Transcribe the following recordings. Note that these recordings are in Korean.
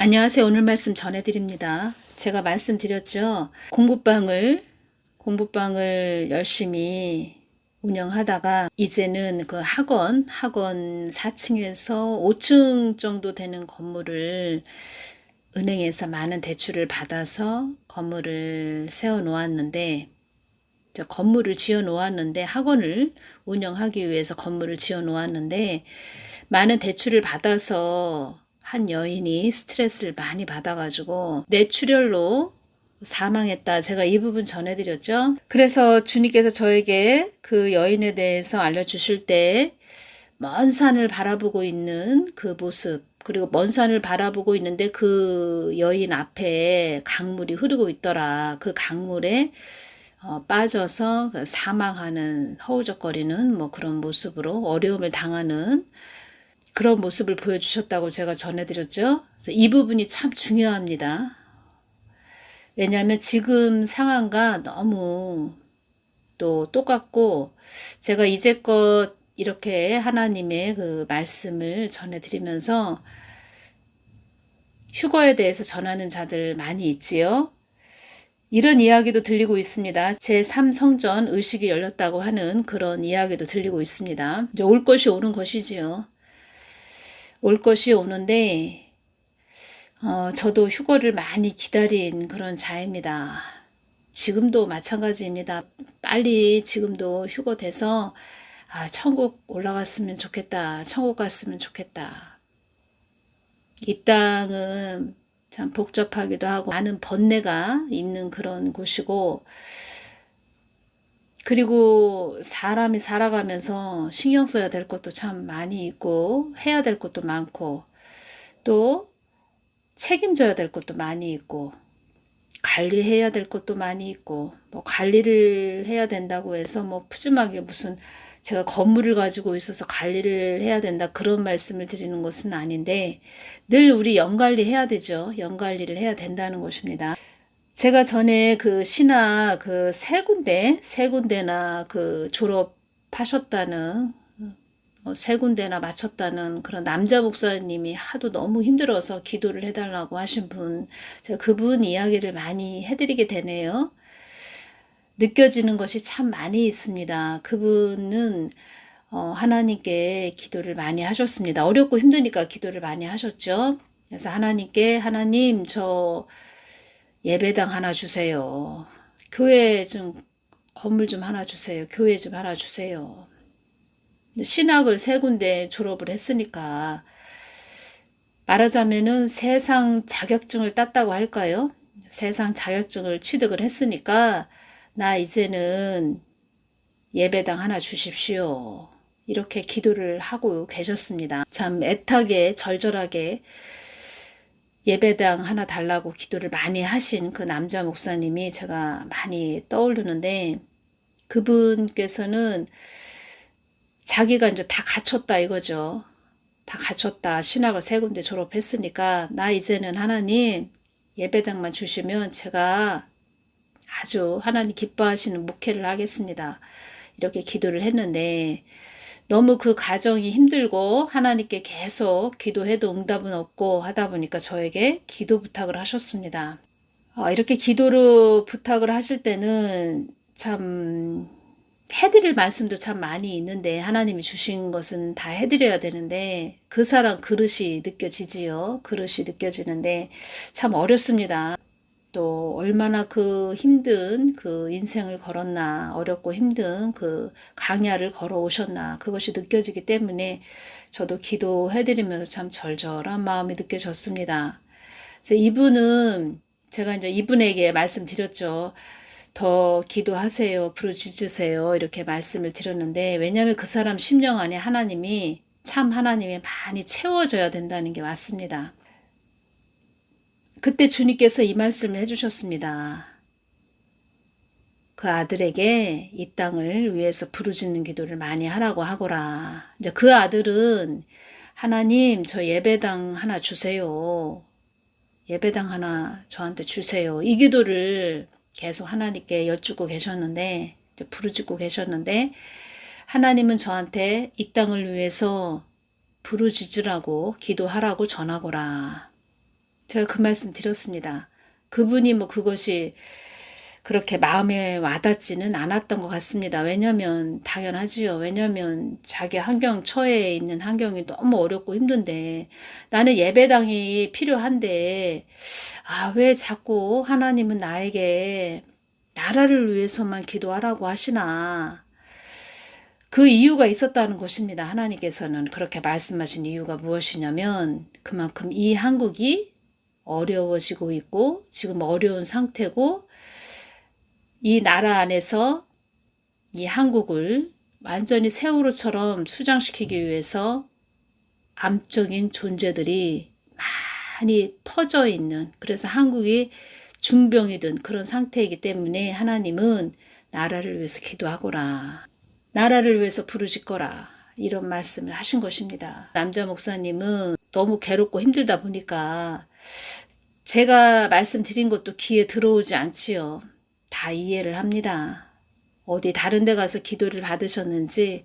안녕하세요. 오늘 말씀 전해드립니다. 제가 말씀드렸죠. 공부방을 열심히 운영하다가 이제는 그 학원 4층에서 5층 정도 되는 건물을 은행에서 많은 대출을 받아서 건물을 세워 놓았는데, 건물을 지어 놓았는데, 학원을 운영하기 위해서 건물을 지어 놓았는데, 많은 대출을 받아서 한 여인이 스트레스를 많이 받아가지고 뇌출혈로 사망했다. 제가 이 부분 전해드렸죠. 그래서 주님께서 저에게 그 여인에 대해서 알려주실 때 먼 산을 바라보고 있는 그 모습, 그리고 먼 산을 바라보고 있는데 그 여인 앞에 강물이 흐르고 있더라. 그 강물에 빠져서 사망하는, 허우적거리는 그런 모습으로 어려움을 당하는 그런 모습을 보여주셨다고 제가 전해드렸죠. 그래서 이 부분이 참 중요합니다. 왜냐하면 지금 상황과 너무 또 똑같고, 제가 이제껏 이렇게 하나님의 그 말씀을 전해드리면서 휴거에 대해서 전하는 자들 많이 있지요. 이런 이야기도 들리고 있습니다. 제3성전 의식이 열렸다고 하는 그런 이야기도 들리고 있습니다. 이제 올 것이 오는 것이지요. 올 것이 오는데 저도 휴거를 많이 기다린 그런 자입니다. 지금도 마찬가지입니다. 빨리 지금도 휴거 돼서 천국 올라갔으면 좋겠다. 천국 갔으면 좋겠다. 이 땅은 참 복잡하기도 하고 많은 번뇌가 있는 그런 곳이고, 그리고 사람이 살아가면서 신경 써야 될 것도 참 많이 있고, 해야 될 것도 많고, 또 책임져야 될 것도 많이 있고, 관리해야 될 것도 많이 있고, 관리를 해야 된다고 해서 푸짐하게 무슨 제가 건물을 가지고 있어서 관리를 해야 된다 그런 말씀을 드리는 것은 아닌데, 늘 우리 영관리 해야 되죠. 영관리를 해야 된다는 것입니다. 제가 전에 그 신학 그 세 군데나 그 졸업하셨다는, 세 군데나 마쳤다는 그런 남자 목사님이 하도 너무 힘들어서 기도를 해달라고 하신 분, 제가 그분 이야기를 많이 해드리게 되네요. 느껴지는 것이 참 많이 있습니다. 그분은 하나님께 기도를 많이 하셨습니다. 어렵고 힘드니까 기도를 많이 하셨죠. 그래서 하나님께, 하나님 저 예배당 하나 주세요. 교회 좀, 건물 좀 하나 주세요. 교회 좀 하나 주세요. 신학을 세 군데 졸업을 했으니까 말하자면은 세상 자격증을 땄다고 할까요? 세상 자격증을 취득을 했으니까 나 이제는 예배당 하나 주십시오. 이렇게 기도를 하고 계셨습니다. 참 애타게 절절하게 예배당 하나 달라고 기도를 많이 하신 그 남자 목사님이 제가 많이 떠오르는데, 그분께서는 자기가 이제 다 갖췄다 이거죠. 다 갖췄다. 신학을 세 군데 졸업했으니까 나 이제는 하나님 예배당만 주시면 제가 아주 하나님 기뻐하시는 목회를 하겠습니다. 이렇게 기도를 했는데, 너무 그 과정이 힘들고 하나님께 계속 기도해도 응답은 없고 하다 보니까 저에게 기도 부탁을 하셨습니다. 이렇게 기도로 부탁을 하실 때는 참 해드릴 말씀도 참 많이 있는데, 하나님이 주신 것은 다 해드려야 되는데 그 사람 그릇이 느껴지지요. 그릇이 느껴지는데 참 어렵습니다. 또 얼마나 그 힘든 그 인생을 걸었나, 어렵고 힘든 그 강야를 걸어오셨나, 그것이 느껴지기 때문에 저도 기도해드리면서 참 절절한 마음이 느껴졌습니다. 그래서 이분은 제가 이제 이분에게 말씀드렸죠. 더 기도하세요, 부르짖으세요, 이렇게 말씀을 드렸는데, 왜냐하면 그 사람 심령 안에 하나님이 많이 채워져야 된다는 게 맞습니다. 그때 주님께서 이 말씀을 해주셨습니다. 그 아들에게 이 땅을 위해서 부르짖는 기도를 많이 하라고 하거라. 이제 그 아들은 하나님 저 예배당 하나 주세요. 예배당 하나 저한테 주세요. 이 기도를 계속 하나님께 여쭙고 계셨는데, 이제 부르짖고 계셨는데, 하나님은 저한테 이 땅을 위해서 부르짖으라고 기도하라고 전하거라. 제가 그 말씀 드렸습니다. 그분이 뭐 그것이 그렇게 마음에 와닿지는 않았던 것 같습니다. 왜냐면 당연하지요. 왜냐면 자기 환경 처해 있는 환경이 너무 어렵고 힘든데 나는 예배당이 필요한데 왜 자꾸 하나님은 나에게 나라를 위해서만 기도하라고 하시나. 그 이유가 있었다는 것입니다. 하나님께서는 그렇게 말씀하신 이유가 무엇이냐면 그만큼 이 한국이 어려워지고 있고 지금 어려운 상태고 이 나라 안에서 이 한국을 완전히 세월호처럼 수장시키기 위해서 암적인 존재들이 많이 퍼져 있는, 그래서 한국이 중병이 든 그런 상태이기 때문에 하나님은 나라를 위해서 기도하거라, 나라를 위해서 부르짖거라, 이런 말씀을 하신 것입니다. 남자 목사님은 너무 괴롭고 힘들다 보니까 제가 말씀드린 것도 귀에 들어오지 않지요. 다 이해를 합니다. 어디 다른 데 가서 기도를 받으셨는지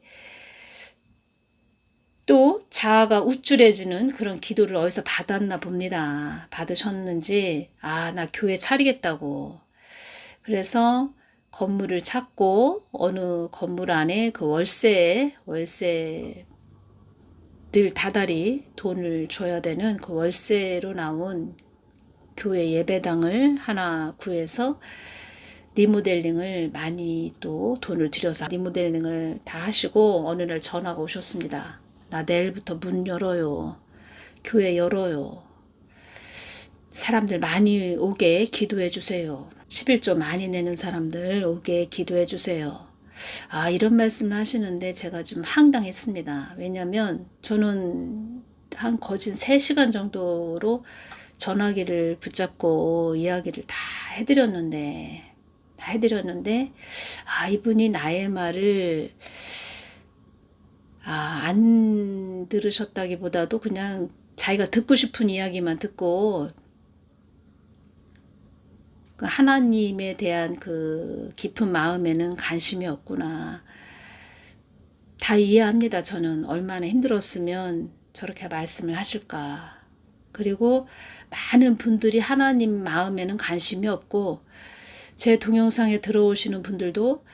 또 자아가 우쭐해지는 그런 기도를 어디서 받았나 봅니다. 받으셨는지 나 교회 차리겠다고. 그래서 건물을 찾고 어느 건물 안에 그 월세를 다달이 돈을 줘야 되는 그 월세로 나온 교회 예배당을 하나 구해서 리모델링을 많이 또 돈을 들여서 리모델링을 다 하시고 어느 날 전화가 오셨습니다. 나 내일부터 문 열어요. 교회 열어요. 사람들 많이 오게 기도해 주세요. 11조 많이 내는 사람들 오게 기도해 주세요. 이런 말씀을 하시는데 제가 좀 황당했습니다. 왜냐면 저는 한 거진 3시간 정도로 전화기를 붙잡고 이야기를 다 해드렸는데 이분이 나의 말을 안 들으셨다기보다도 그냥 자기가 듣고 싶은 이야기만 듣고 하나님에 대한 그 깊은 마음에는 관심이 없구나. 다 이해합니다. 저는 얼마나 힘들었으면 저렇게 말씀을 하실까. 그리고 많은 분들이 하나님 마음에는 관심이 없고 제 동영상에 들어오시는 분들도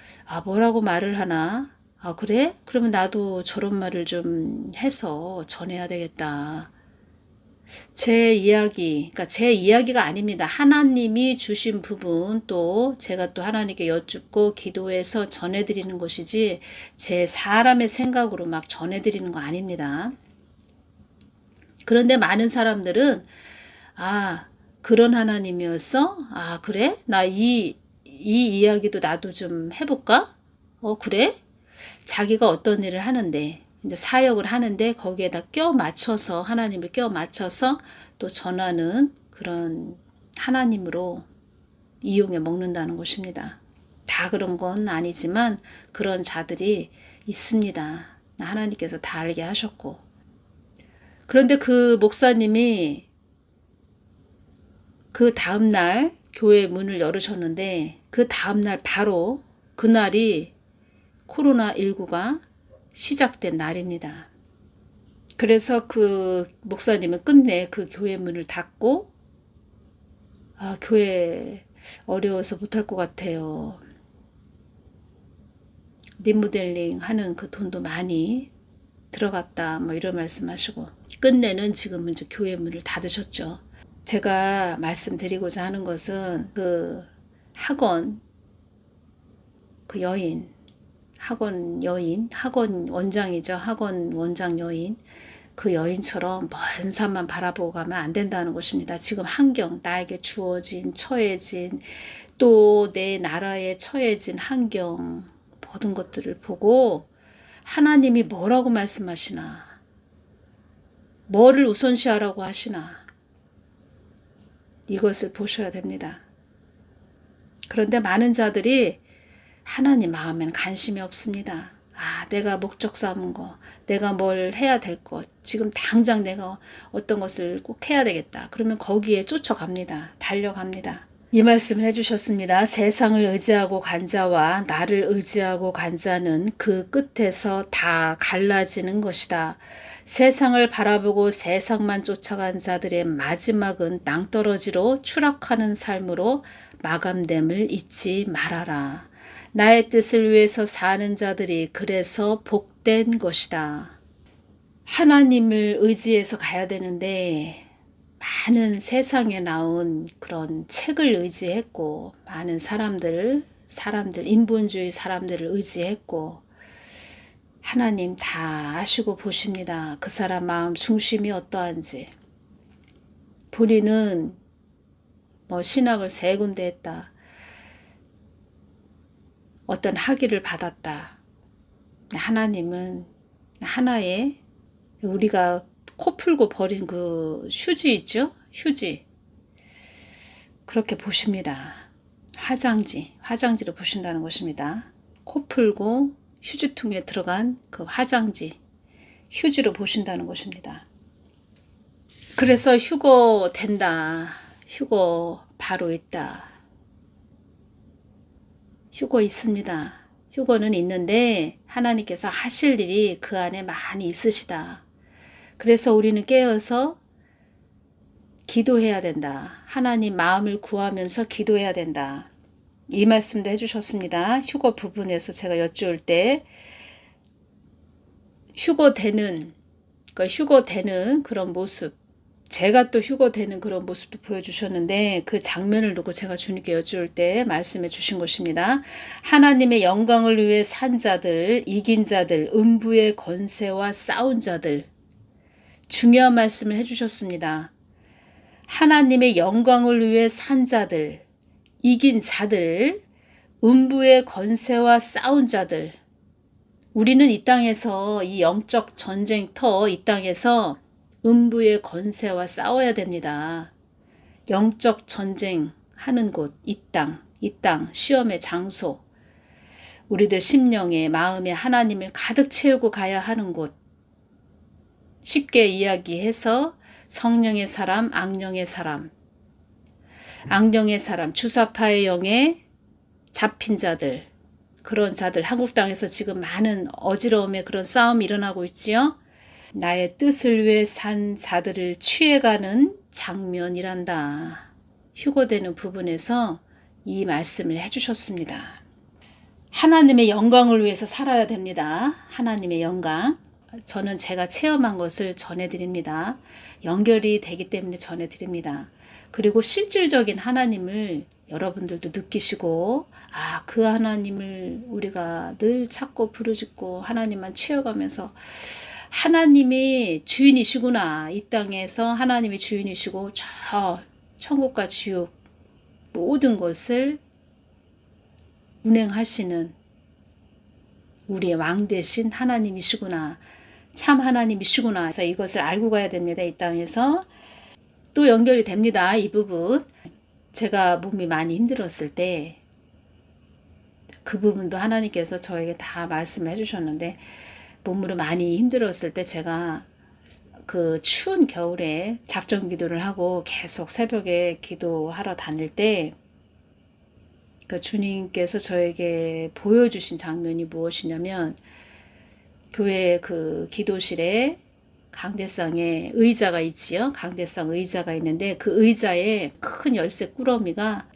뭐라고 말을 하나? 그래? 그러면 나도 저런 말을 좀 해서 전해야 되겠다. 제 이야기가 아닙니다. 하나님이 주신 부분 또 제가 또 하나님께 여쭙고 기도해서 전해드리는 것이지 제 사람의 생각으로 막 전해드리는 거 아닙니다. 그런데 많은 사람들은 그런 하나님이었어? 그래? 나 이 이야기도 나도 좀 해볼까? 그래? 자기가 어떤 일을 하는데 이제 사역을 하는데 거기에다 하나님을 껴 맞춰서 또 전하는 그런 하나님으로 이용해 먹는다는 것입니다. 다 그런 건 아니지만 그런 자들이 있습니다. 하나님께서 다 알게 하셨고. 그런데 그 목사님이 그 다음날 교회 문을 열으셨는데 그 다음날 바로 그날이 코로나19가 시작된 날입니다. 그래서 그 목사님은 끝내 그 교회 문을 닫고 교회 어려워서 못할 것 같아요. 리모델링 하는 그 돈도 많이 들어갔다 이런 말씀하시고 끝내는 지금은 이제 교회 문을 닫으셨죠. 제가 말씀드리고자 하는 것은 그 학원 원장이죠. 학원 원장 여인, 그 여인처럼 먼 산만 바라보고 가면 안 된다는 것입니다. 지금 환경, 나에게 주어진, 처해진, 또 내 나라에 처해진 환경, 모든 것들을 보고 하나님이 뭐라고 말씀하시나, 뭐를 우선시하라고 하시나, 이것을 보셔야 됩니다. 그런데 많은 자들이 하나님 마음에는 관심이 없습니다. 내가 목적 삼은 거, 내가 뭘 해야 될 것, 지금 당장 내가 어떤 것을 꼭 해야 되겠다. 그러면 거기에 쫓아갑니다. 달려갑니다. 이 말씀을 해주셨습니다. 세상을 의지하고 간 자와 나를 의지하고 간 자는 그 끝에서 다 갈라지는 것이다. 세상을 바라보고 세상만 쫓아간 자들의 마지막은 낭떠러지로 추락하는 삶으로 마감됨을 잊지 말아라. 나의 뜻을 위해서 사는 자들이 그래서 복된 것이다. 하나님을 의지해서 가야 되는데 많은 세상에 나온 그런 책을 의지했고 많은 사람들 인본주의 사람들을 의지했고 하나님 다 아시고 보십니다. 그 사람 마음 중심이 어떠한지. 본인은 뭐 신학을 3군데 했다. 어떤 학위를 받았다. 하나님은 하나의 우리가 코 풀고 버린 그 휴지 있죠? 휴지. 그렇게 보십니다. 화장지로 보신다는 것입니다. 코 풀고 휴지통에 들어간 그 화장지, 휴지로 보신다는 것입니다. 그래서 휴고 된다. 휴고 바로 있다. 휴고 있습니다. 휴고는 있는데 하나님께서 하실 일이 그 안에 많이 있으시다. 그래서 우리는 깨어서 기도해야 된다. 하나님 마음을 구하면서 기도해야 된다. 이 말씀도 해주셨습니다. 휴고 부분에서 제가 여쭈을 때 휴고되는 그런 모습, 제가 또 휴고되는 그런 모습도 보여주셨는데 그 장면을 두고 제가 주님께 여쭈을 때 말씀해 주신 것입니다. 하나님의 영광을 위해 산 자들, 이긴 자들, 음부의 권세와 싸운 자들, 중요한 말씀을 해주셨습니다. 하나님의 영광을 위해 산 자들, 이긴 자들, 음부의 권세와 싸운 자들. 우리는 이 땅에서 이 영적 전쟁터 이 땅에서 음부의 권세와 싸워야 됩니다. 영적 전쟁하는 곳, 이 땅, 시험의 장소. 우리들 심령에 마음에 하나님을 가득 채우고 가야 하는 곳. 쉽게 이야기해서 성령의 사람, 악령의 사람, 주사파의 영에 잡힌 자들, 그런 자들, 한국 땅에서 지금 많은 어지러움의 그런 싸움이 일어나고 있지요. 나의 뜻을 위해 산 자들을 취해가는 장면이란다. 휴고되는 부분에서 이 말씀을 해주셨습니다. 하나님의 영광을 위해서 살아야 됩니다. 하나님의 영광. 저는 제가 체험한 것을 전해드립니다. 연결이 되기 때문에 전해드립니다. 그리고 실질적인 하나님을 여러분들도 느끼시고 그 하나님을 우리가 늘 찾고 부르짖고 하나님만 채워가면서 하나님이 주인이시구나. 이 땅에서 하나님이 주인이시고 저 천국과 지옥 모든 것을 운행하시는 우리의 왕 되신 하나님이시구나. 참 하나님이시구나. 그래서 이것을 알고 가야 됩니다. 이 땅에서. 또 연결이 됩니다. 이 부분. 제가 몸이 많이 힘들었을 때 그 부분도 하나님께서 저에게 다 말씀을 해주셨는데 몸으로 많이 힘들었을 때 제가 그 추운 겨울에 작정 기도를 하고 계속 새벽에 기도하러 다닐 때 그 주님께서 저에게 보여주신 장면이 무엇이냐면 교회 그 기도실에 강대상에 의자가 있지요. 강대상 의자가 있는데 그 의자에 큰 열쇠 꾸러미가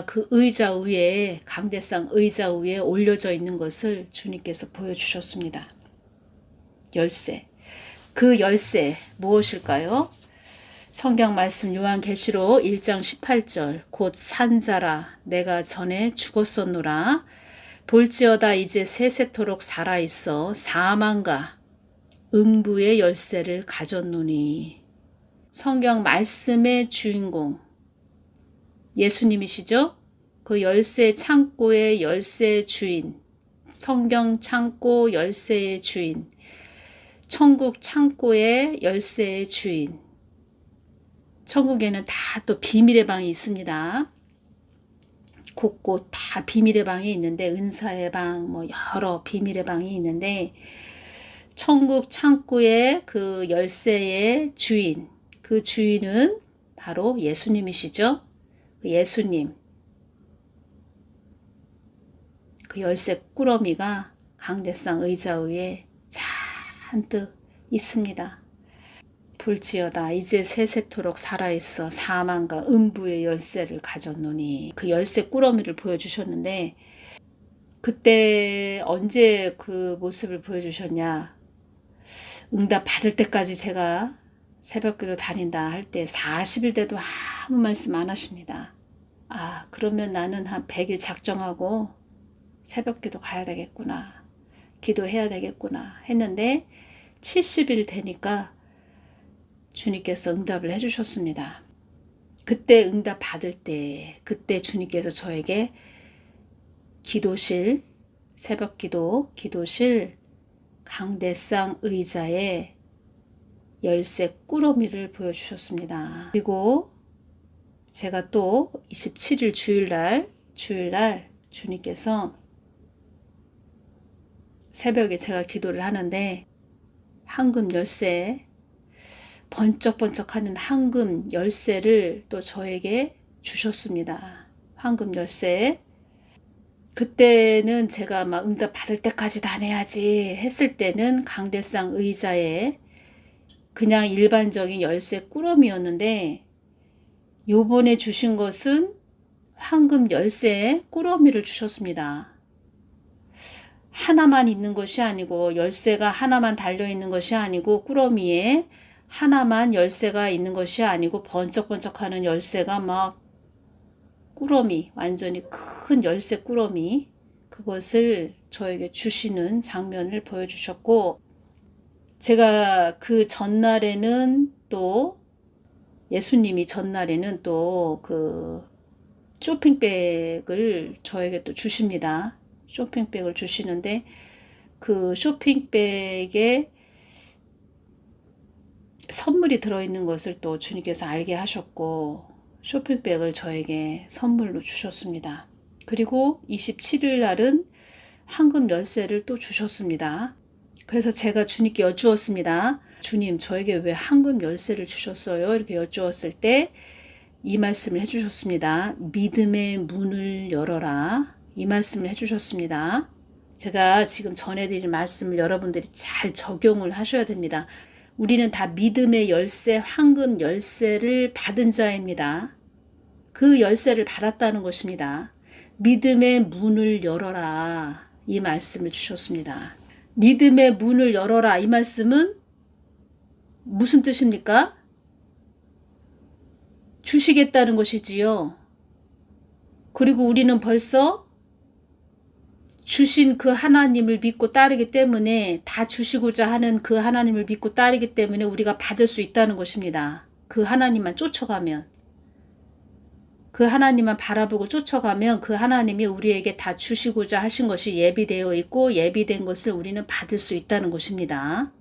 그 의자 위에 강대상 의자 위에 올려져 있는 것을 주님께서 보여주셨습니다. 열쇠. 그 열쇠 무엇일까요? 성경 말씀 요한계시록 1장 18절 곧 산자라 내가 전에 죽었었노라 볼지어다 이제 세세토록 살아있어 사망과 음부의 열쇠를 가졌노니. 성경 말씀의 주인공 예수님이시죠? 그 열쇠 창고의 열쇠 주인, 성경 창고 열쇠의 주인, 천국 창고의 열쇠의 주인. 천국에는 다 또 비밀의 방이 있습니다. 곳곳 다 비밀의 방이 있는데 은사의 방, 뭐 여러 비밀의 방이 있는데 천국 창고의 그 열쇠의 주인, 그 주인은 바로 예수님이시죠. 그 예수님, 그 열쇠 꾸러미가 강대상 의자 위에 잔뜩 있습니다. 볼지어다 이제 세세토록 살아있어 사망과 음부의 열쇠를 가졌노니. 그 열쇠 꾸러미를 보여주셨는데 그때 언제 그 모습을 보여주셨냐. 응답 받을 때까지 제가 새벽기도 다닌다 할 때 40일 돼도 아무 말씀 안 하십니다. 아, 그러면 나는 한 100일 작정하고 새벽기도 가야 되겠구나, 기도해야 되겠구나 했는데 70일 되니까 주님께서 응답을 해주셨습니다. 그때 응답 받을 때 그때 주님께서 저에게 기도실, 새벽기도 기도실 강대상 의자에 열쇠 꾸러미를 보여주셨습니다. 그리고 제가 또 27일 주일날 주님께서 새벽에 제가 기도를 하는데 황금 열쇠, 번쩍번쩍하는 황금 열쇠를 또 저에게 주셨습니다. 황금 열쇠. 그때는 제가 막 응답 받을 때까지 다녀야지 했을 때는 강대상 의자에 그냥 일반적인 열쇠 꾸러미였는데 요번에 주신 것은 황금 열쇠 꾸러미를 주셨습니다. 하나만 있는 것이 아니고 열쇠가 하나만 달려있는 것이 아니고 꾸러미에 하나만 열쇠가 있는 것이 아니고 번쩍번쩍하는 열쇠가 막 꾸러미, 완전히 큰 열쇠 꾸러미, 그것을 저에게 주시는 장면을 보여주셨고, 제가 그 전날에는 또 예수님이 전날에는 또 그 쇼핑백을 저에게 또 주십니다. 쇼핑백을 주시는데 그 쇼핑백에 선물이 들어있는 것을 또 주님께서 알게 하셨고 쇼핑백을 저에게 선물로 주셨습니다. 그리고 27일 날은 황금 열쇠를 또 주셨습니다. 그래서 제가 주님께 여쭈었습니다. 주님, 저에게 왜 황금 열쇠를 주셨어요? 이렇게 여쭈었을 때 이 말씀을 해주셨습니다. 믿음의 문을 열어라. 이 말씀을 해주셨습니다. 제가 지금 전해드릴 말씀을 여러분들이 잘 적용을 하셔야 됩니다. 우리는 다 믿음의 열쇠, 황금 열쇠를 받은 자입니다. 그 열쇠를 받았다는 것입니다. 믿음의 문을 열어라. 이 말씀을 주셨습니다. 믿음의 문을 열어라. 이 말씀은 무슨 뜻입니까? 주시겠다는 것이지요. 그리고 우리는 벌써 주신 그 하나님을 믿고 따르기 때문에, 다 주시고자 하는 그 하나님을 믿고 따르기 때문에 우리가 받을 수 있다는 것입니다. 그 하나님만 쫓아가면, 그 하나님만 바라보고 쫓아가면 그 하나님이 우리에게 다 주시고자 하신 것이 예비되어 있고 예비된 것을 우리는 받을 수 있다는 것입니다.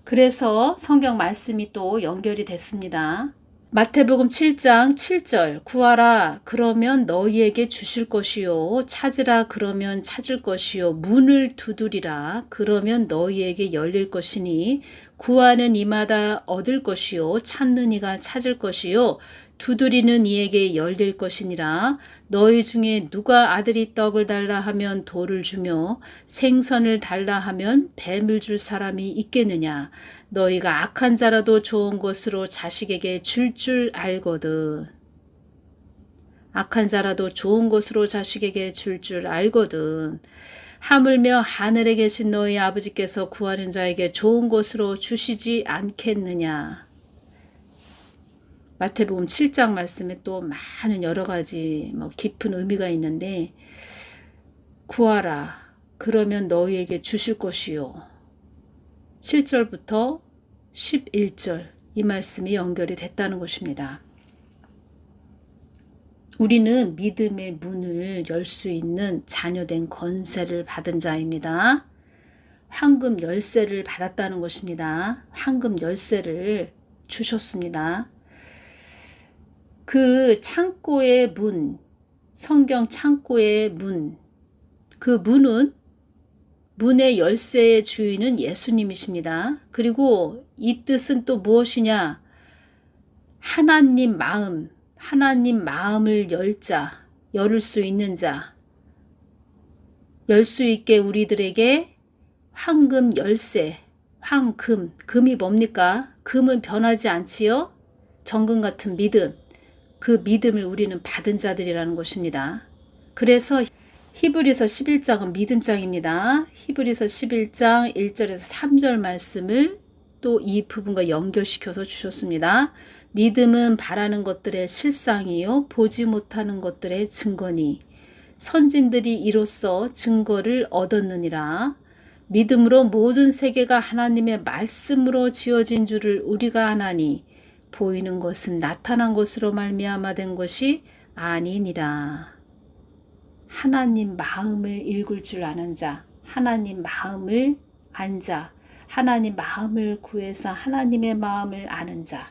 그래서 성경 말씀이 또 연결이 됐습니다. 마태복음 7장 7절, 구하라 그러면 너희에게 주실 것이요, 찾으라 그러면 찾을 것이요, 문을 두드리라 그러면 너희에게 열릴 것이니 구하는 이마다 얻을 것이요, 찾는 이가 찾을 것이요, 두드리는 이에게 열릴 것이니라. 너희 중에 누가 아들이 떡을 달라 하면 돌을 주며 생선을 달라 하면 뱀을 줄 사람이 있겠느냐. 너희가 악한 자라도 좋은 것으로 자식에게 줄 알거든. 악한 자라도 좋은 것으로 자식에게 줄 알거든. 하물며 하늘에 계신 너희 아버지께서 구하는 자에게 좋은 것으로 주시지 않겠느냐. 마태복음 7장 말씀에 또 많은 여러 가지 깊은 의미가 있는데, 구하라 그러면 너희에게 주실 것이요, 7절부터 11절 이 말씀이 연결이 됐다는 것입니다. 우리는 믿음의 문을 열 수 있는 자녀된 권세를 받은 자입니다. 황금 열쇠를 받았다는 것입니다. 황금 열쇠를 주셨습니다. 그 창고의 문, 성경 창고의 문, 그 문은, 문의 열쇠의 주인은 예수님이십니다. 그리고 이 뜻은 또 무엇이냐? 하나님 마음, 하나님 마음을 열 자, 열을 수 있는 자, 열 수 있게 우리들에게 황금 열쇠, 황금, 금이 뭡니까? 금은 변하지 않지요? 정금 같은 믿음, 그 믿음을 우리는 받은 자들이라는 것입니다. 그래서 히브리서 11장은 믿음장입니다. 히브리서 11장 1절에서 3절 말씀을 또 이 부분과 연결시켜서 주셨습니다. 믿음은 바라는 것들의 실상이요 보지 못하는 것들의 증거니 선진들이 이로써 증거를 얻었느니라. 믿음으로 모든 세계가 하나님의 말씀으로 지어진 줄을 우리가 아나니 보이는 것은 나타난 것으로 말미암아 된 것이 아니니라. 하나님 마음을 읽을 줄 아는 자, 하나님 마음을 안 자, 하나님 마음을 구해서 하나님의 마음을 아는 자.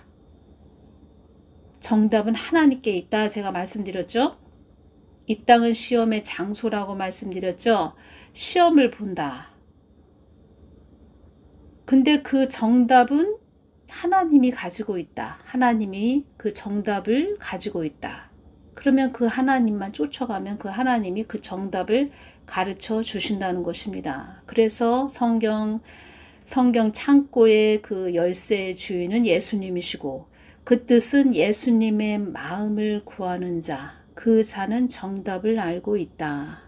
정답은 하나님께 있다 제가 말씀드렸죠. 이 땅은 시험의 장소라고 말씀드렸죠. 시험을 본다. 근데 그 정답은 하나님이 가지고 있다. 하나님이 그 정답을 가지고 있다. 그러면 그 하나님만 쫓아가면 그 하나님이 그 정답을 가르쳐 주신다는 것입니다. 그래서 성경 창고의 그 열쇠의 주인은 예수님이시고 그 뜻은 예수님의 마음을 구하는 자, 그 자는 정답을 알고 있다.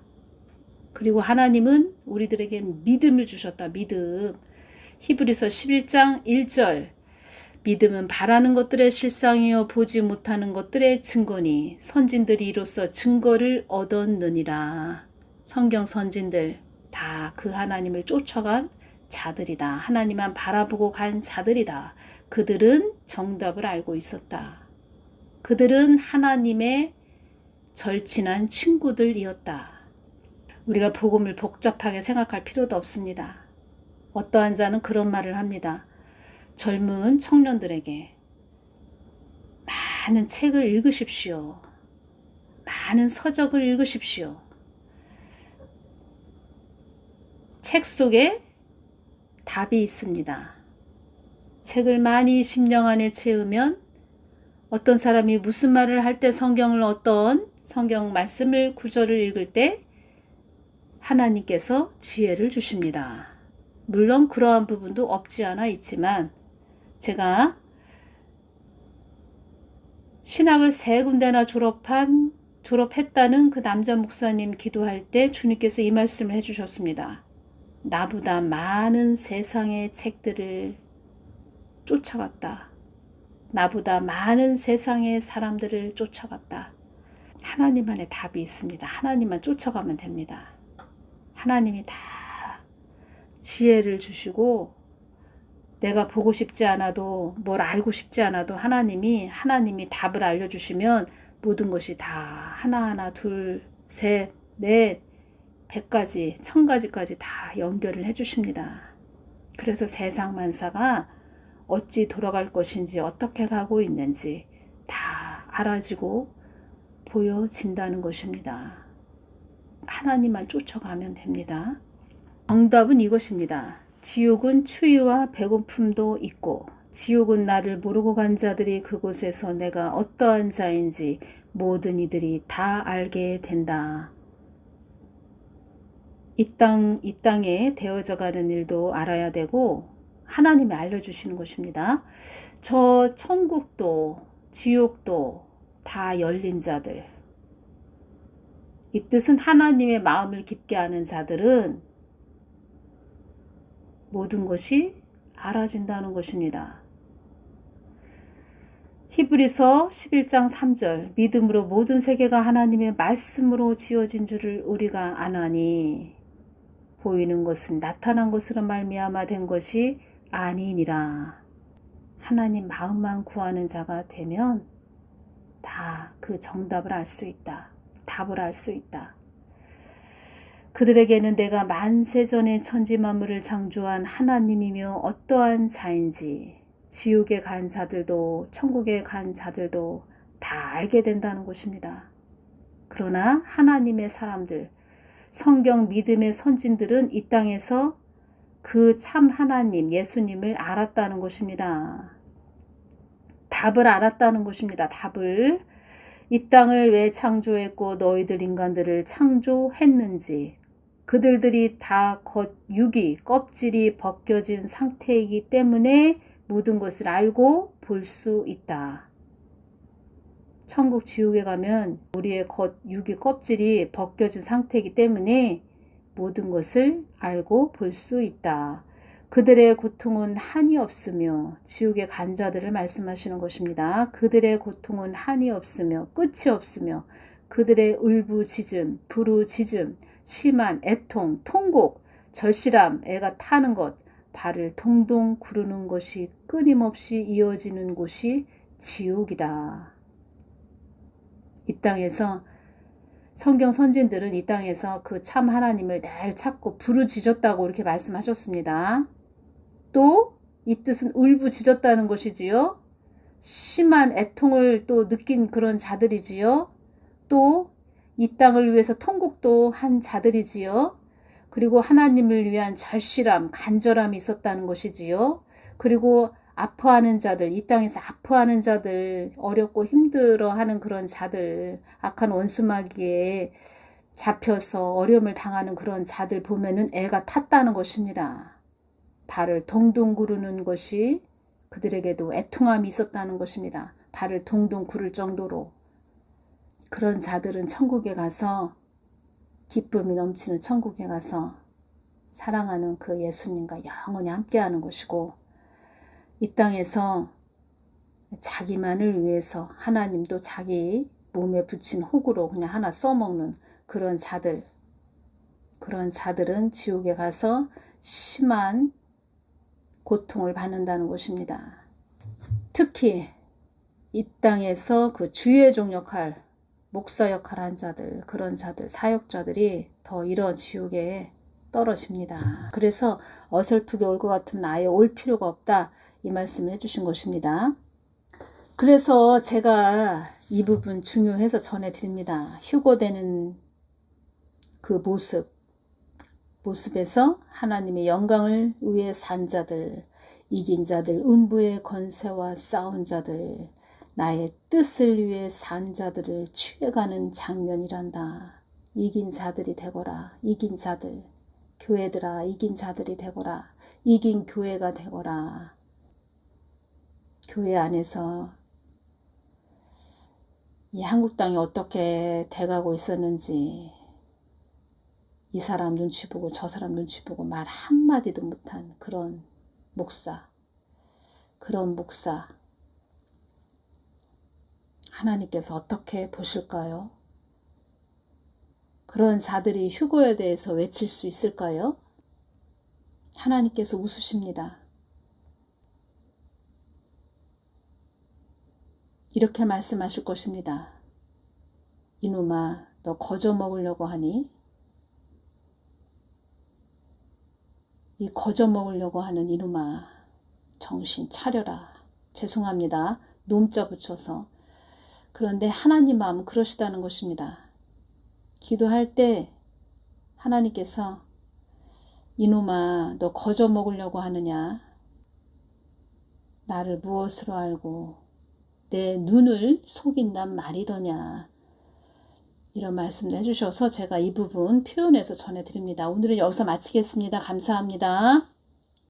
그리고 하나님은 우리들에게 믿음을 주셨다. 믿음. 히브리서 11장 1절 믿음은 바라는 것들의 실상이요 보지 못하는 것들의 증거니 선진들이 이로써 증거를 얻었느니라. 성경 선진들 다 그 하나님을 쫓아간 자들이다. 하나님만 바라보고 간 자들이다. 그들은 정답을 알고 있었다. 그들은 하나님의 절친한 친구들이었다. 우리가 복음을 복잡하게 생각할 필요도 없습니다. 어떠한 자는 그런 말을 합니다. 젊은 청년들에게 많은 책을 읽으십시오. 많은 서적을 읽으십시오. 책 속에 답이 있습니다. 책을 많이 심령 안에 채우면 어떤 사람이 무슨 말을 할 때 성경을 어떤 성경 말씀을 구절을 읽을 때 하나님께서 지혜를 주십니다. 물론 그러한 부분도 없지 않아 있지만 제가 신학을 3군데나 졸업했다는 그 남자 목사님 기도할 때 주님께서 이 말씀을 해주셨습니다. 나보다 많은 세상의 책들을 쫓아갔다. 나보다 많은 세상의 사람들을 쫓아갔다. 하나님 안에 답이 있습니다. 하나님만 쫓아가면 됩니다. 하나님이 다 지혜를 주시고 내가 보고 싶지 않아도 뭘 알고 싶지 않아도 하나님이 답을 알려주시면 모든 것이 다 하나하나 둘, 셋, 넷, 100가지, 1000가지까지 다 연결을 해주십니다. 그래서 세상 만사가 어찌 돌아갈 것인지 어떻게 가고 있는지 다 알아지고 보여진다는 것입니다. 하나님만 쫓아가면 됩니다. 정답은 이것입니다. 지옥은 추위와 배고픔도 있고 지옥은 나를 모르고 간 자들이 그곳에서 내가 어떠한 자인지 모든 이들이 다 알게 된다. 이 땅에 되어져 가는 일도 알아야 되고 하나님이 알려주시는 것입니다. 저 천국도 지옥도 다 열린 자들. 이 뜻은 하나님의 마음을 깊게 아는 자들은 모든 것이 알아진다는 것입니다. 히브리서 11장 3절 믿음으로 모든 세계가 하나님의 말씀으로 지어진 줄을 우리가 아나니 보이는 것은 나타난 것으로 말미암아 된 것이 아니니라. 하나님 마음만 구하는 자가 되면 다 그 정답을 알 수 있다. 답을 알 수 있다. 그들에게는 내가 만세전에 천지만물을 창조한 하나님이며 어떠한 자인지 지옥에 간 자들도 천국에 간 자들도 다 알게 된다는 것입니다. 그러나 하나님의 사람들, 성경 믿음의 선진들은 이 땅에서 그 참 하나님 예수님을 알았다는 것입니다. 답을 알았다는 것입니다. 답을. 이 땅을 왜 창조했고 너희들 인간들을 창조했는지, 그들들이 다 겉 육이 껍질이 벗겨진 상태이기 때문에 모든 것을 알고 볼 수 있다. 천국 지옥에 가면 우리의 겉 육이 껍질이 벗겨진 상태이기 때문에 모든 것을 알고 볼 수 있다. 그들의 고통은 한이 없으며, 지옥의 간 자들을 말씀하시는 것입니다. 그들의 고통은 한이 없으며 끝이 없으며 그들의 울부짖음, 부르짖음, 심한 애통, 통곡, 절실함, 애가 타는 것, 발을 동동 구르는 것이 끊임없이 이어지는 곳이 지옥이다. 이 땅에서 성경 선진들은 이 땅에서 그 참 하나님을 늘 찾고 부르짖었다고 이렇게 말씀하셨습니다. 또 이 뜻은 울부짖었다는 것이지요. 심한 애통을 또 느낀 그런 자들이지요. 또 이 땅을 위해서 통곡도 한 자들이지요. 그리고 하나님을 위한 절실함, 간절함이 있었다는 것이지요. 그리고 아파하는 자들, 이 땅에서 아파하는 자들, 어렵고 힘들어하는 그런 자들, 악한 원수마귀에 잡혀서 어려움을 당하는 그런 자들 보면은 애가 탔다는 것입니다. 발을 동동 구르는 것이 그들에게도 애통함이 있었다는 것입니다. 발을 동동 구를 정도로. 그런 자들은 천국에 가서, 기쁨이 넘치는 천국에 가서 사랑하는 그 예수님과 영원히 함께하는 것이고, 이 땅에서 자기만을 위해서 하나님도 자기 몸에 붙인 혹으로 그냥 하나 써먹는 그런 자들, 그런 자들은 지옥에 가서 심한 고통을 받는다는 것입니다. 특히 이 땅에서 그 주의종 역할, 목사 역할 한 자들, 그런 자들, 사역자들이 더 이런 지옥에 떨어집니다. 그래서 어설프게 올 것 같으면 아예 올 필요가 없다, 이 말씀을 해주신 것입니다. 그래서 제가 이 부분 중요해서 전해드립니다. 휴거되는 그 모습에서 하나님의 영광을 위해 산 자들, 이긴 자들, 음부의 권세와 싸운 자들, 나의 뜻을 위해 산 자들을 취해가는 장면이란다. 이긴 자들이 되거라. 이긴 자들, 교회들아, 이긴 자들이 되거라. 이긴 교회가 되거라. 교회 안에서 이 한국 땅이 어떻게 돼가고 있었는지, 이 사람 눈치 보고 저 사람 눈치 보고 말 한마디도 못한 그런 목사, 하나님께서 어떻게 보실까요? 그런 자들이 휴거에 대해서 외칠 수 있을까요? 하나님께서 웃으십니다. 이렇게 말씀하실 것입니다. 이놈아, 너 거저 먹으려고 하니? 이 거저 먹으려고 하는 이놈아, 정신 차려라. 죄송합니다. 놈자 붙여서. 그런데 하나님 마음은 그러시다는 것입니다. 기도할 때 하나님께서 이놈아, 너 거저 먹으려고 하느냐? 나를 무엇으로 알고 내 눈을 속인단 말이더냐? 이런 말씀도 해주셔서 제가 이 부분 표현해서 전해드립니다. 오늘은 여기서 마치겠습니다. 감사합니다.